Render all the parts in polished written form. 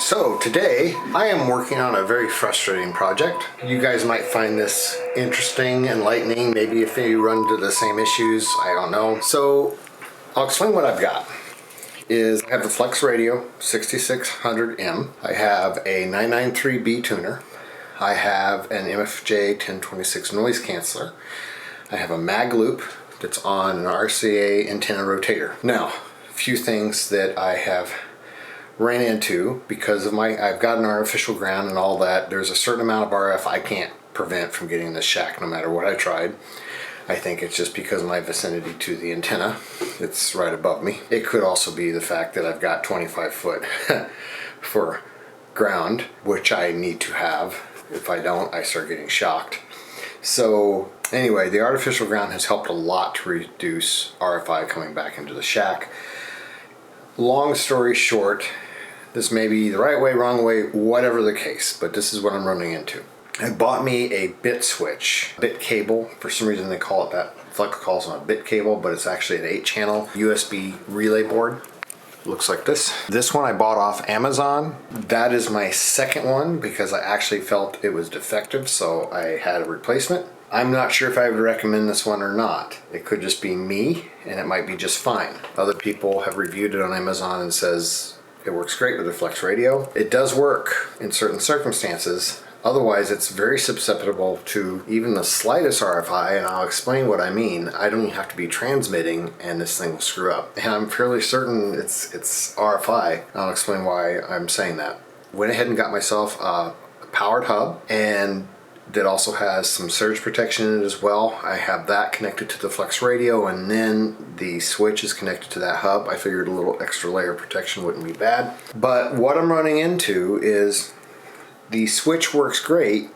So today I am working on a very frustrating project. You guys might find this interesting, enlightening, maybe if you run into the same issues, I don't know. So I'll explain what I've got. I have the Flex Radio 6600M. I have a 993B tuner. I have an MFJ 1026 noise canceller. I have a mag loop that's on an RCA antenna rotator. Now, a few things that I have ran into because of I've got an artificial ground and all that. There's a certain amount of RF I can't prevent from getting in the shack no matter what I tried. I think it's just because of my vicinity to the antenna. It's right above me. It could also be the fact that I've got 25 foot for ground, which I need to have. If I don't, I start getting shocked. So anyway, the artificial ground has helped a lot to reduce RFI coming back into the shack. Long story short, this may be the right way, wrong way, whatever the case, but this is what I'm running into. I bought me a bit switch, bit cable. For some reason they call it that. Flex calls it a bit cable, but it's actually an 8-channel USB relay board. Looks like this. This one I bought off Amazon. That is my second one because I actually felt it was defective, so I had a replacement. I'm not sure if I would recommend this one or not. It could just be me, and it might be just fine. Other people have reviewed it on Amazon and says it works great with the Flex Radio. It does work in certain circumstances. Otherwise, it's very susceptible to even the slightest RFI, and I'll explain what I mean. I don't even have to be transmitting, and this thing will screw up. And I'm fairly certain it's RFI. I'll explain why I'm saying that. Went ahead and got myself a powered hub, and that also has some surge protection in it as well. I have that connected to the Flex Radio, and then the switch is connected to that hub. I figured a little extra layer of protection wouldn't be bad. But what I'm running into is the switch works great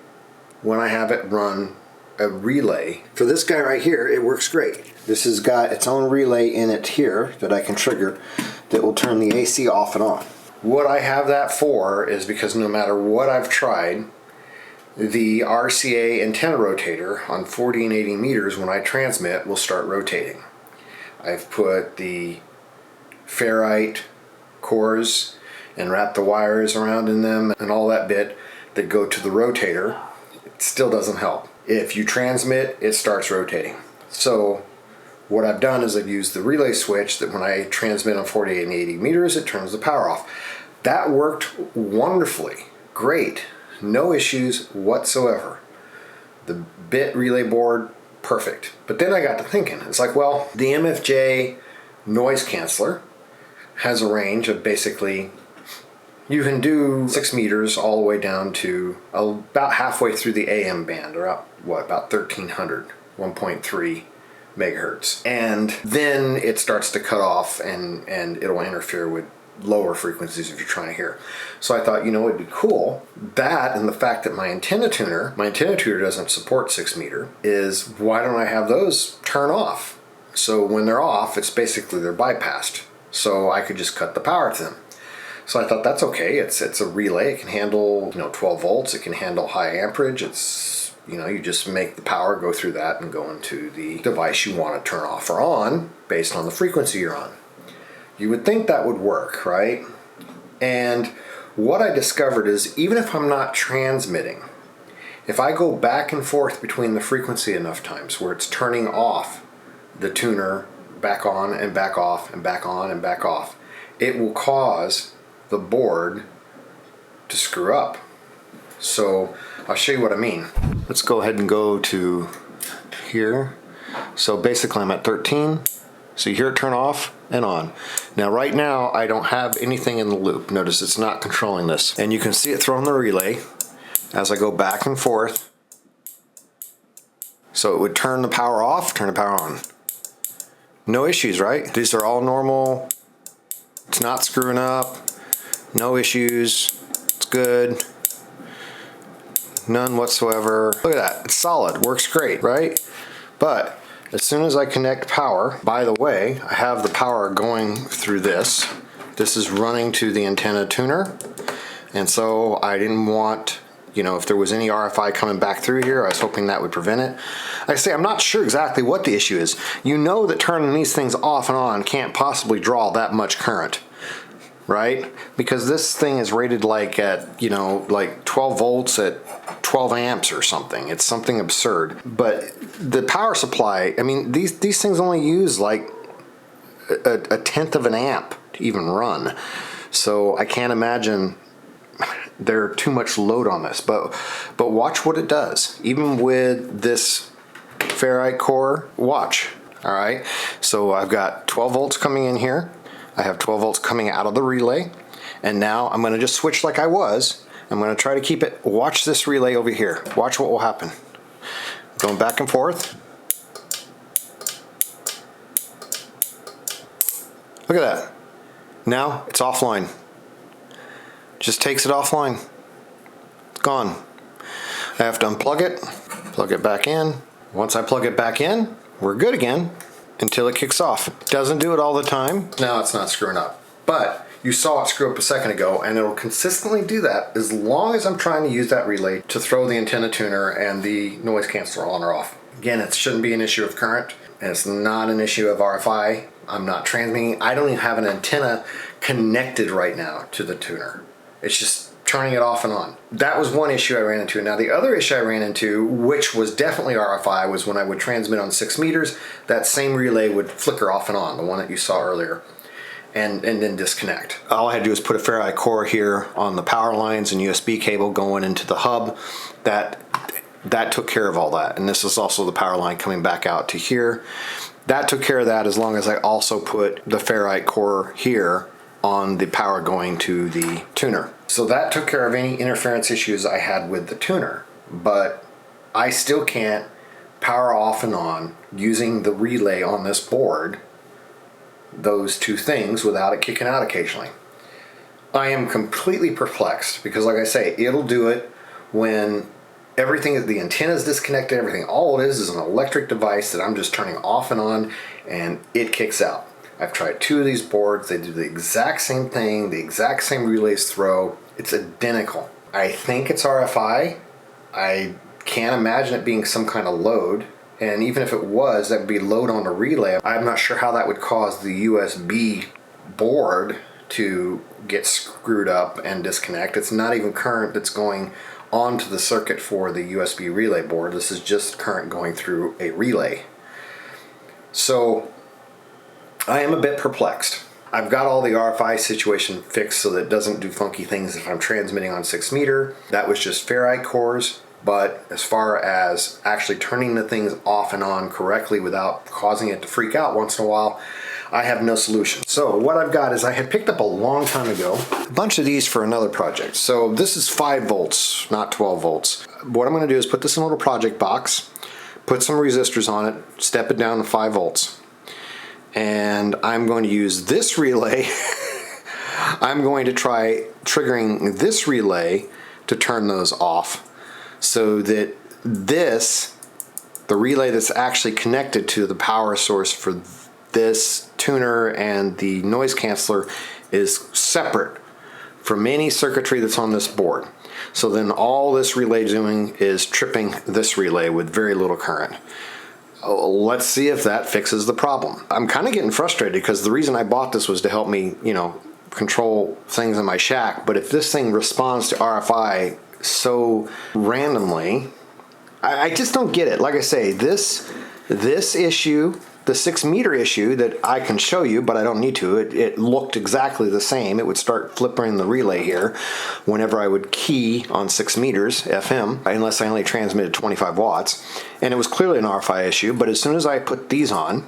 when I have it run a relay. For this guy right here, it works great. This has got its own relay in it here that I can trigger that will turn the AC off and on. What I have that for is because no matter what I've tried, the RCA antenna rotator on 40 and 80 meters when I transmit will start rotating. I've put the ferrite cores and wrapped the wires around in them and all that bit that go to the rotator. It still doesn't help. If you transmit, it starts rotating. So what I've done is I've used the relay switch that when I transmit on 48 and 80 meters, it turns the power off. That worked wonderfully. Great. No issues whatsoever. The bit relay board, perfect. But then I got to thinking, it's like, well, the MFJ noise canceller has a range of basically, you can do 6 meters all the way down to about halfway through the AM band, or about 1300, 1.3 megahertz. And then it starts to cut off and it'll interfere with lower frequencies if you're trying to hear. So I thought, it'd be cool. That and the fact that my antenna tuner doesn't support 6 meter, is why don't I have those turn off? So when they're off, it's basically they're bypassed. So I could just cut the power to them. So I thought that's okay. It's a relay. It can handle 12 volts. It can handle high amperage. It's you just make the power go through that and go into the device you want to turn off or on based on the frequency you're on. You would think that would work, right? And what I discovered is even if I'm not transmitting, if I go back and forth between the frequency enough times where it's turning off the tuner back on and back off and back on and back off, it will cause the board to screw up. So I'll show you what I mean. Let's go ahead and go to here. So basically I'm at 13. So you hear it turn off and on. Now right now I don't have anything in the loop. Notice it's not controlling this. And you can see it throwing the relay as I go back and forth. So it would turn the power off, turn the power on. No issues, right? These are all normal. It's not screwing up. No issues. It's good. None whatsoever. Look at that. It's solid. Works great, right? But as soon as I connect power, by the way, I have the power going through this. This is running to the antenna tuner. And so I didn't want, if there was any RFI coming back through here, I was hoping that would prevent it. Like I say, I'm not sure exactly what the issue is. That turning these things off and on can't possibly draw that much current. right? Because this thing is rated like at, like 12 volts at 12 amps or something. It's something absurd. But the power supply, I mean, these things only use like a tenth of an amp to even run. So I can't imagine there's too much load on this. But watch what it does. Even with this ferrite core, watch. All right. So I've got 12 volts coming in here. I have 12 volts coming out of the relay. And now I'm going to just switch like I was. I'm going to try to keep it. Watch this relay over here. Watch what will happen. Going back and forth. Look at that. Now it's offline. Just takes it offline. It's gone. I have to unplug it, plug it back in. Once I plug it back in, we're good again until it kicks off. Doesn't do it all the time. Now it's not screwing up. But you saw it screw up a second ago, and it'll consistently do that as long as I'm trying to use that relay to throw the antenna tuner and the noise canceller on or off. Again, it shouldn't be an issue of current, and it's not an issue of RFI. I'm not transmitting. I don't even have an antenna connected right now to the tuner. It's just turning it off and on. That was one issue I ran into. Now the other issue I ran into, which was definitely RFI, was when I would transmit on 6 meters, that same relay would flicker off and on, the one that you saw earlier, and then disconnect. All I had to do was put a ferrite core here on the power lines and USB cable going into the hub. That took care of all that. And this is also the power line coming back out to here. That took care of that, as long as I also put the ferrite core here on the power going to the tuner. So that took care of any interference issues I had with the tuner, but I still can't power off and on using the relay on this board, those two things, without it kicking out occasionally. I am completely perplexed because, like I say, it'll do it when everything, the antenna is disconnected, everything. All it is an electric device that I'm just turning off and on, and it kicks out. I've tried 2 of these boards. They do the exact same thing, the exact same relays throw. It's identical. I think it's RFI. I can't imagine it being some kind of load. And even if it was, that would be load on a relay. I'm not sure how that would cause the USB board to get screwed up and disconnect. It's not even current that's going onto the circuit for the USB relay board. This is just current going through a relay. So I am a bit perplexed. I've got all the RFI situation fixed so that it doesn't do funky things if I'm transmitting on 6 meter. That was just ferrite cores. But as far as actually turning the things off and on correctly without causing it to freak out once in a while, I have no solution. So what I've got is, I had picked up a long time ago a bunch of these for another project. So this is 5 volts, not 12 volts. What I'm going to do is put this in a little project box, put some resistors on it, step it down to 5 volts. And I'm going to use this relay. I'm going to try triggering this relay to turn those off, so that the relay that's actually connected to the power source for this tuner and the noise canceller, is separate from any circuitry that's on this board. So then all this relay doing is tripping this relay with very little current. Let's see if that fixes the problem. I'm kind of getting frustrated because the reason I bought this was to help me, control things in my shack. But if this thing responds to RFI so randomly, I just don't get it. Like I say, this issue, the 6 meter issue that I can show you, but I don't need to, it looked exactly the same. It would start flipping the relay here whenever I would key on 6 meters FM, unless I only transmitted 25 watts. And it was clearly an RFI issue, but as soon as I put these on,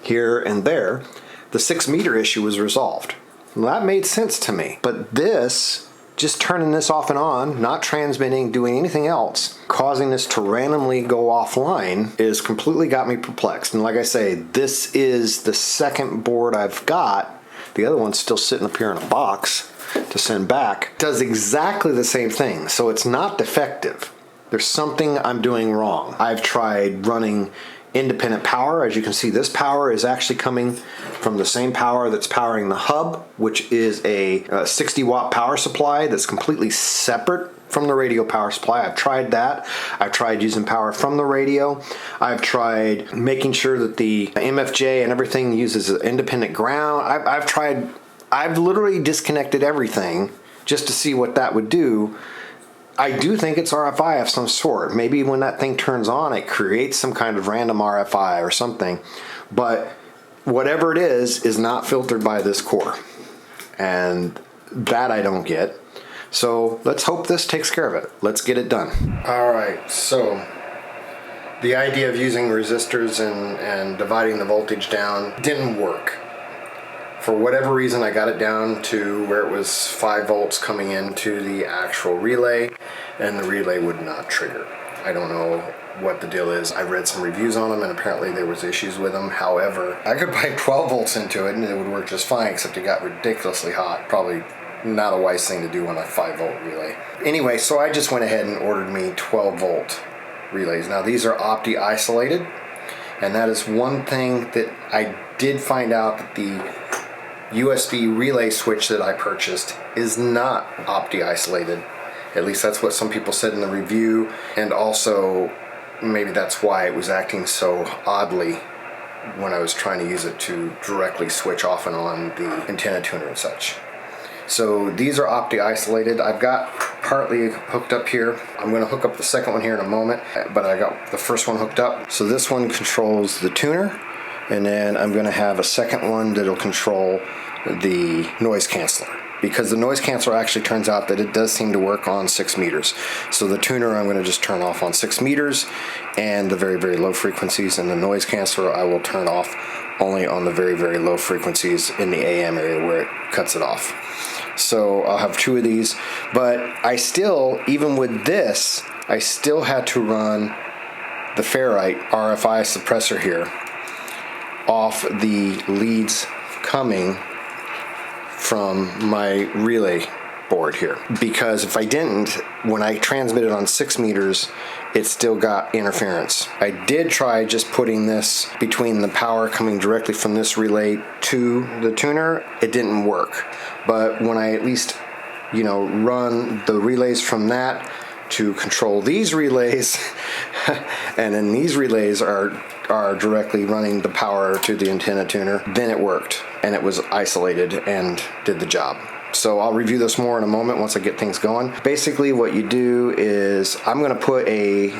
here and there, the 6 meter issue was resolved. Well, that made sense to me. But this, just turning this off and on, not transmitting, doing anything else, causing this to randomly go offline, is completely got me perplexed. And like I say, this is the second board I've got. The other one's still sitting up here in a box to send back. Does exactly the same thing, so it's not defective. There's something I'm doing wrong. I've tried running independent power. As you can see, this power is actually coming from the same power that's powering the hub, which is a 60 watt power supply that's completely separate from the radio power supply. I've tried that. I've tried using power from the radio. I've tried making sure that the MFJ and everything uses an independent ground. I've tried I've literally disconnected everything just to see what that would do. I do think it's RFI of some sort. Maybe when that thing turns on, it creates some kind of random RFI or something. But whatever it is not filtered by this core. And that I don't get. So let's hope this takes care of it. Let's get it done. All right, so the idea of using resistors and dividing the voltage down didn't work. For whatever reason, I got it down to where it was 5 volts coming into the actual relay, and the relay would not trigger. I don't know what the deal is. I read some reviews on them, and apparently there was issues with them. However, I could pipe 12 volts into it, and it would work just fine, except it got ridiculously hot. Probably not a wise thing to do on a 5-volt relay. Anyway, so I just went ahead and ordered me 12-volt relays. Now, these are opti-isolated, and that is one thing that I did find out, that the USB relay switch that I purchased is not opti-isolated. At least that's what some people said in the review, and also maybe that's why it was acting so oddly when I was trying to use it to directly switch off and on the antenna tuner and such. So these are opti-isolated. I've got partly hooked up here. I'm going to hook up the second one here in a moment, but I got the first one hooked up. So this one controls the tuner, and then I'm going to have a second one that'll control the noise canceller, because the noise canceller actually turns out that it does seem to work on 6 meters. So the tuner I'm going to just turn off on 6 meters and the very, very low frequencies, and the noise canceller I will turn off only on the very, very low frequencies in the AM area where it cuts it off. So I'll have 2 of these, but I still, even with this, I still had to run the ferrite RFI suppressor here off the leads coming from my relay board here, because if I didn't, when I transmitted on 6 meters, it still got interference. I did try just putting this between the power coming directly from this relay to the tuner. It didn't work. But when I at least, run the relays from that to control these relays, and then these relays are directly running the power to the antenna tuner, then it worked, and it was isolated and did the job. So I'll review this more in a moment once I get things going. Basically what you do is, I'm going to put a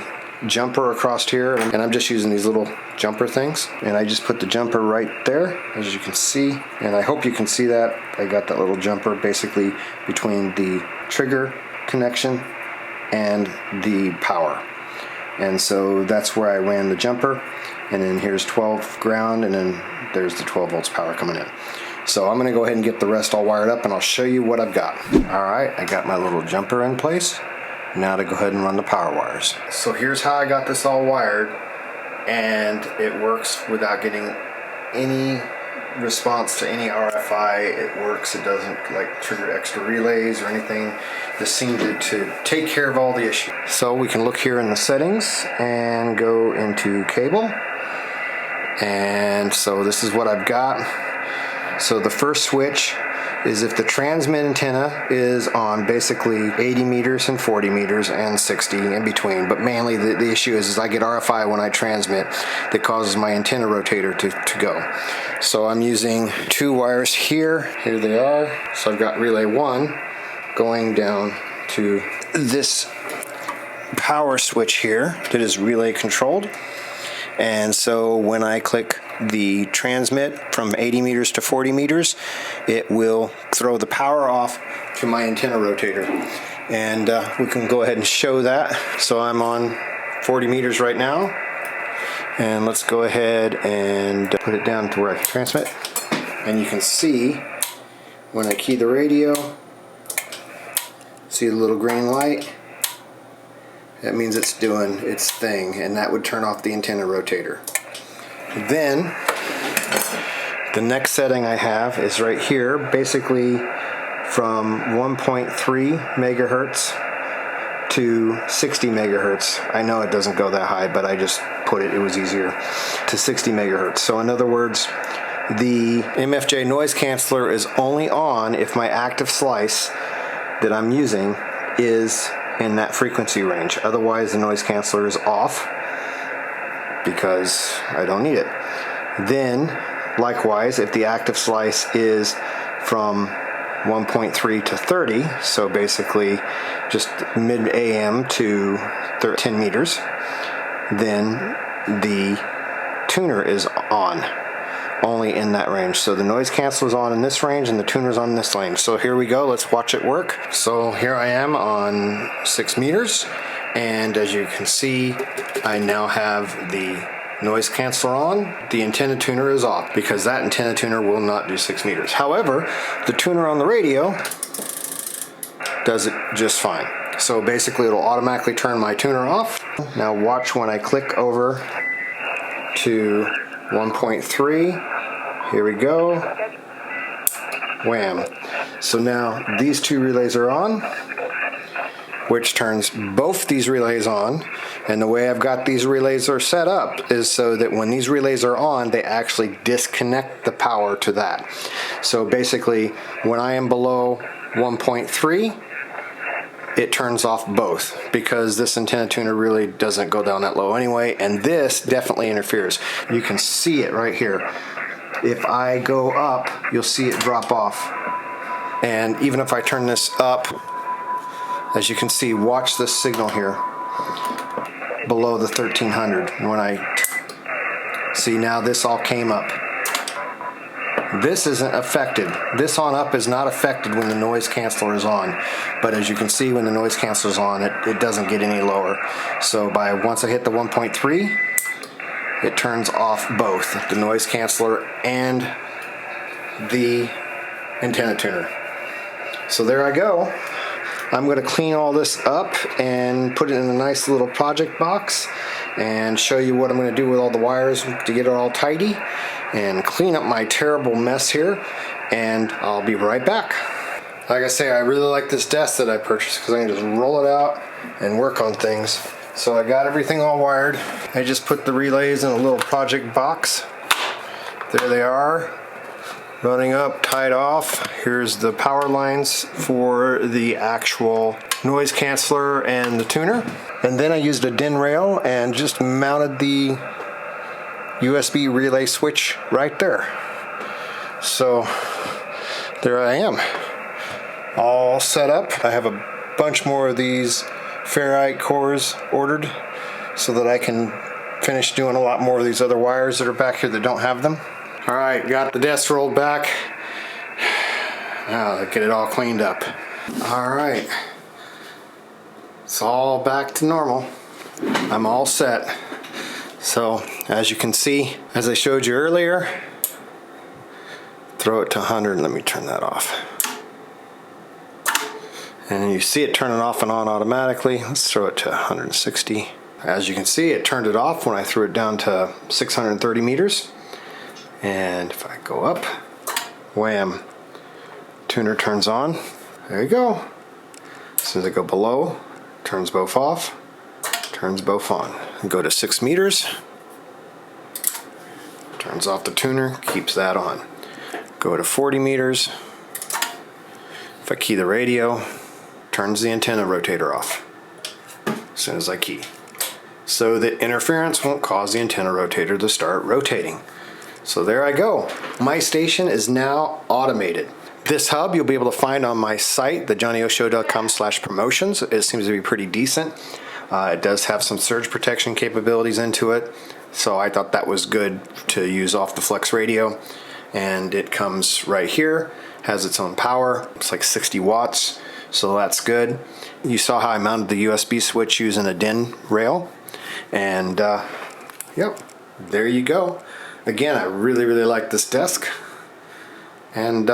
jumper across here, and I'm just using these little jumper things, and I just put the jumper right there, as you can see, and I hope you can see that. I got that little jumper basically between the trigger connection and the power, and so that's where I ran the jumper, and then here's 12 ground, and then there's the 12 volts power coming in. So I'm going to go ahead and get the rest all wired up, and I'll show you what I've got. Alright, I got my little jumper in place. Now to go ahead and run the power wires. So here's how I got this all wired, and it works without getting any response to any RFI. It works. It doesn't trigger extra relays or anything. This seemed to take care of all the issues. So we can look here in the settings and go into cable, and so this is what I've got. So the first switch is if the transmit antenna is on basically 80 meters and 40 meters and 60 in between, but mainly the issue is I get RFI when I transmit that causes my antenna rotator to go. So I'm using 2 wires here. Here they are. So I've got relay 1 going down to this power switch here that is relay controlled. And so when I click the transmit from 80 meters to 40 meters, it will throw the power off to my antenna rotator. And we can go ahead and show that. So I'm on 40 meters right now. And let's go ahead and put it down to where I can transmit. And you can see when I key the radio, see the little green light? That means it's doing its thing, and that would turn off the antenna rotator. Then the next setting I have is right here, basically from 1.3 megahertz to 60 megahertz. I know it doesn't go that high, but I just put it was easier, to 60 megahertz. So in other words, the MFJ noise canceller is only on if my active slice that I'm using is in that frequency range. Otherwise the noise canceller is off because I don't need it. Then likewise, if the active slice is from 1.3 to 30, so basically just mid AM to 10 meters, then the tuner is on, only in that range. So the noise cancel is on in this range and the tuner's on this range. So here we go, let's watch it work. So here I am on 6 meters, and as you can see, I now have the noise canceller on. The antenna tuner is off because that antenna tuner will not do 6 meters. However, the tuner on the radio does it just fine. So basically it'll automatically turn my tuner off. Now watch when I click over to 1.3. Here we go. Wham. So now these two relays are on, which turns both these relays on. And the way I've got these relays are set up is so that when these relays are on, they actually disconnect the power to that. So basically, when I am below 1.3, it turns off both, because this antenna tuner really doesn't go down that low anyway, and this definitely interferes. You can see it right here. If I go up, you'll see it drop off. And even if I turn this up, as you can see, watch this signal here below the 1300. When I see, now this all came up. This isn't affected. This on up is not affected when the noise canceller is on. But as you can see, when the noise canceller is on, it doesn't get any lower. So once I hit the 1.3, it turns off both the noise canceller and the antenna tuner. So there I go. I'm going to clean all this up and put it in a nice little project box and show you what I'm going to do with all the wires to get it all tidy and clean up my terrible mess here, and I'll be right back. Like I say, I really like this desk that I purchased because I can just roll it out and work on things. So I got everything all wired. I just put the relays in a little project box. There they are, running up, tied off. Here's the power lines for the actual noise canceller and the tuner. And then I used a DIN rail and just mounted the USB relay switch right there. So there I am, all set up. I have a bunch more of these ferrite cores ordered so that I can finish doing a lot more of these other wires that are back here that don't have them. All right, got the desk rolled back. Now let's get it all cleaned up. All right, it's all back to normal. I'm all set. So as you can see, as I showed you earlier, throw it to 100. Let me turn that off. And you see it turning off and on automatically. Let's throw it to 160. As you can see, it turned it off when I threw it down to 630 meters. And if I go up, wham, tuner turns on. There you go. As soon as I go below, turns both off, turns both on. And go to 6 meters, turns off the tuner, keeps that on. Go to 40 meters. If I key the radio, turns the antenna rotator off as soon as I key. So that interference won't cause the antenna rotator to start rotating. So there I go. My station is now automated. This hub you'll be able to find on my site, thejohnnyoshow.com/promotions. It seems to be pretty decent. It does have some surge protection capabilities into it, so I thought that was good to use off the flex radio. And it comes right here, has its own power. It's like 60 watts, so that's good. You saw how I mounted the USB switch using a DIN rail, and yep, there you go. Again, I really like this desk, and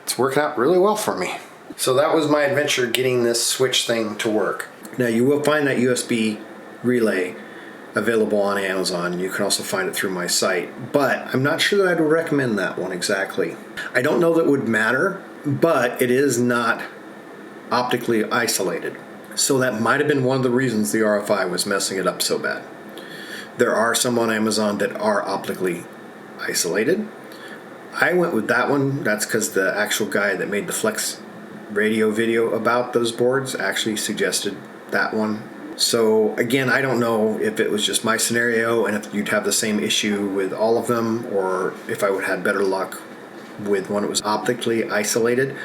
it's working out really well for me. So that was my adventure getting this switch thing to work. Now you will find that USB relay available on Amazon. You can also find it through my site, but I'm not sure that I'd recommend that one exactly. I don't know that would matter, but it is not optically isolated. So that might have been one of the reasons the RFI was messing it up so bad. There are some on Amazon that are optically isolated. I went with that one. That's because the actual guy that made the Flex radio video about those boards actually suggested that one. So again, I don't know if it was just my scenario and if you'd have the same issue with all of them, or if I would have had better luck with when it was optically isolated.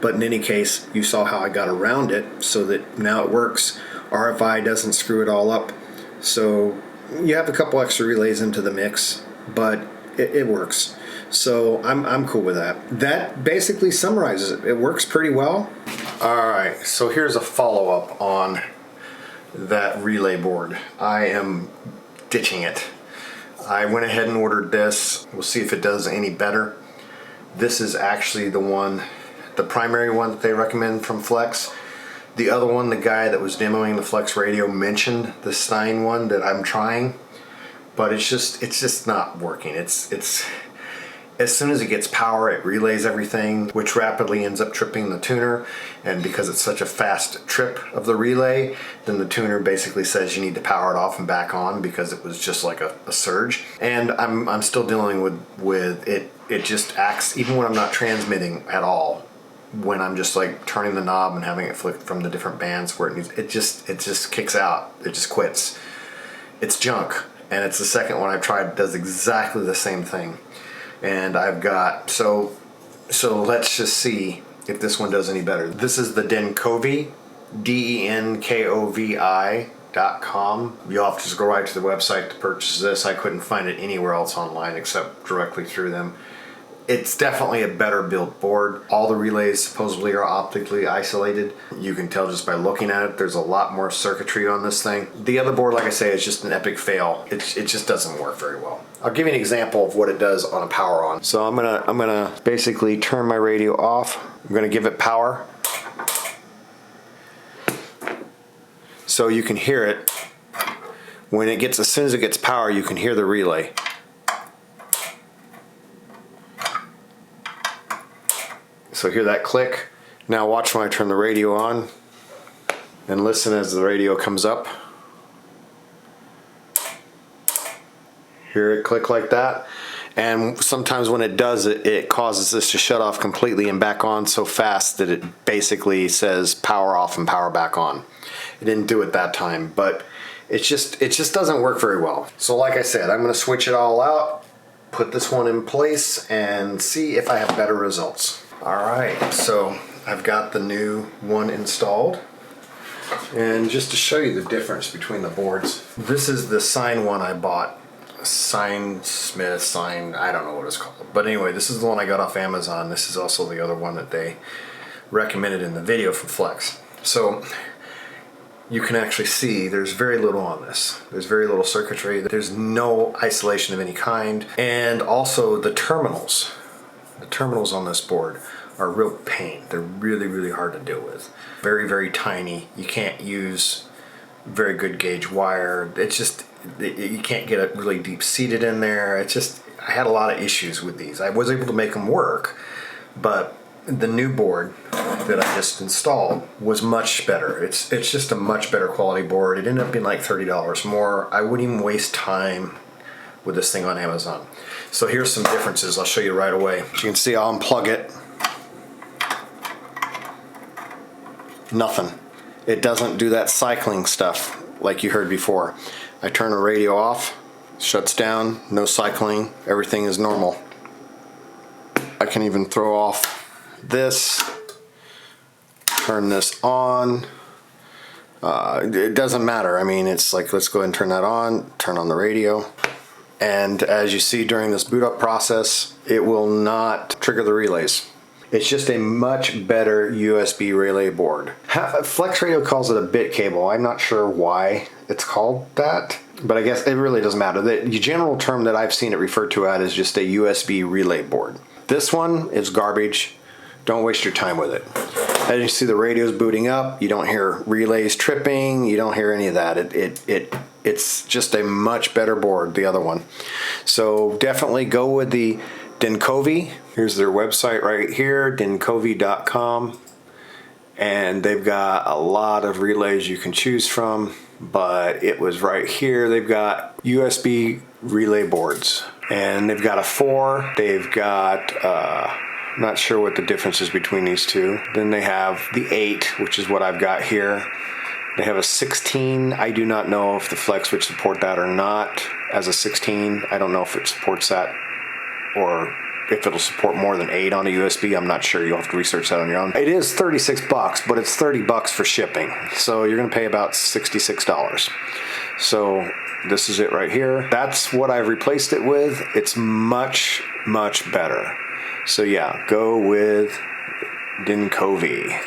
But in any case, you saw how I got around it so that now it works. RFI doesn't screw it all up. So you have a couple extra relays into the mix, but it works. So I'm cool with that. That basically summarizes it. It works pretty well. All right, so here's a follow-up on that relay board. I am ditching it. I went ahead and ordered this. We'll see if it does any better. This is actually the one, the primary one that they recommend from Flex. The other one, the guy that was demoing the Flex radio mentioned the Stein one that I'm trying, but it's just not working. It's as soon as it gets power, it relays everything, which rapidly ends up tripping the tuner. And because it's such a fast trip of the relay, then the tuner basically says you need to power it off and back on because it was just like a surge. And I'm still dealing with it. It just acts, even when I'm not transmitting at all, when I'm just like turning the knob and having it flick from the different bands where it needs, it just kicks out. It just quits. It's junk. And it's the second one I've tried, does exactly the same thing. And I've got, so let's just see if this one does any better. This is the Denkovi, DENKOVI.com. You'll have to just go right to the website to purchase this. I couldn't find it anywhere else online except directly through them. It's definitely a better built board. All the relays supposedly are optically isolated. You can tell just by looking at it, there's a lot more circuitry on this thing. The other board, like I say, is just an epic fail. It just doesn't work very well. I'll give you an example of what it does on a power on. So I'm gonna basically turn my radio off. I'm gonna give it power. So you can hear it. When it gets, as soon as it gets power, you can hear the relay. So hear that click. Now watch when I turn the radio on and listen as the radio comes up. Hear it click like that. And sometimes when it does it, it causes this to shut off completely and back on so fast that it basically says power off and power back on. It didn't do it that time, but it just doesn't work very well. So like I said, I'm gonna switch it all out, put this one in place, and see if I have better results. Alright, so I've got the new one installed, and just to show you the difference between the boards, this is the Sign one I bought. Sign, I don't know what it's called, but anyway, this is the one I got off Amazon. This is also the other one that they recommended in the video from Flex. So you can actually see there's very little on this. There's very little circuitry. There's no isolation of any kind, and also the terminals. The terminals on this board are a real pain. They're really, really hard to deal with. Very, very tiny. You can't use very good gauge wire. It's just, you can't get it really deep seated in there. It's just, I had a lot of issues with these. I was able to make them work, but the new board that I just installed was much better. It's just a much better quality board. It ended up being like $30 more. I wouldn't even waste time with this thing on Amazon. So here's some differences I'll show you right away. As you can see, I'll unplug it. Nothing. It doesn't do that cycling stuff like you heard before. I turn the radio off, shuts down, no cycling, everything is normal. I can even throw off this, turn this on. It doesn't matter. I mean, it's like, let's go ahead and turn that on, turn on the radio. And as you see during this boot up process, it will not trigger the relays. It's just a much better USB relay board. Flex Radio calls it a bit cable. I'm not sure why it's called that, but I guess it really doesn't matter. The general term that I've seen it referred to as just a USB relay board. This one is garbage. Don't waste your time with it. As you see, the radio's booting up. You don't hear relays tripping. You don't hear any of that. It's just a much better board, the other one. So definitely go with the Denkovi. Here's their website right here, denkovi.com. And they've got a lot of relays you can choose from, but it was right here. They've got USB relay boards, and they've got a 4. They've got, not sure what the difference is between these two. Then they have the 8, which is what I've got here. They have a 16. I do not know if the Flex would support that or not as a 16. I don't know if it supports that or if it'll support more than 8 on a USB. I'm not sure. You'll have to research that on your own. It is $36, but it's $30 for shipping. So you're going to pay about $66. So this is it right here. That's what I've replaced it with. It's much, much better. So yeah, go with Dinkovi.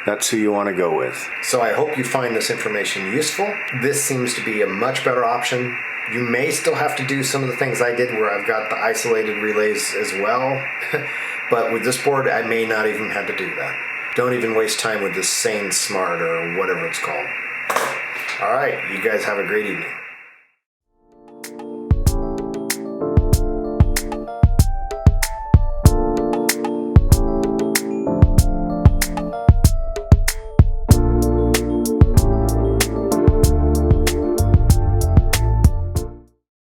That's who you want to go with. So I hope you find this information useful. This seems to be a much better option. You may still have to do some of the things I did where I've got the isolated relays as well. But with this board, I may not even have to do that. Don't even waste time with this Sane Smart or whatever it's called. All right, you guys have a great evening.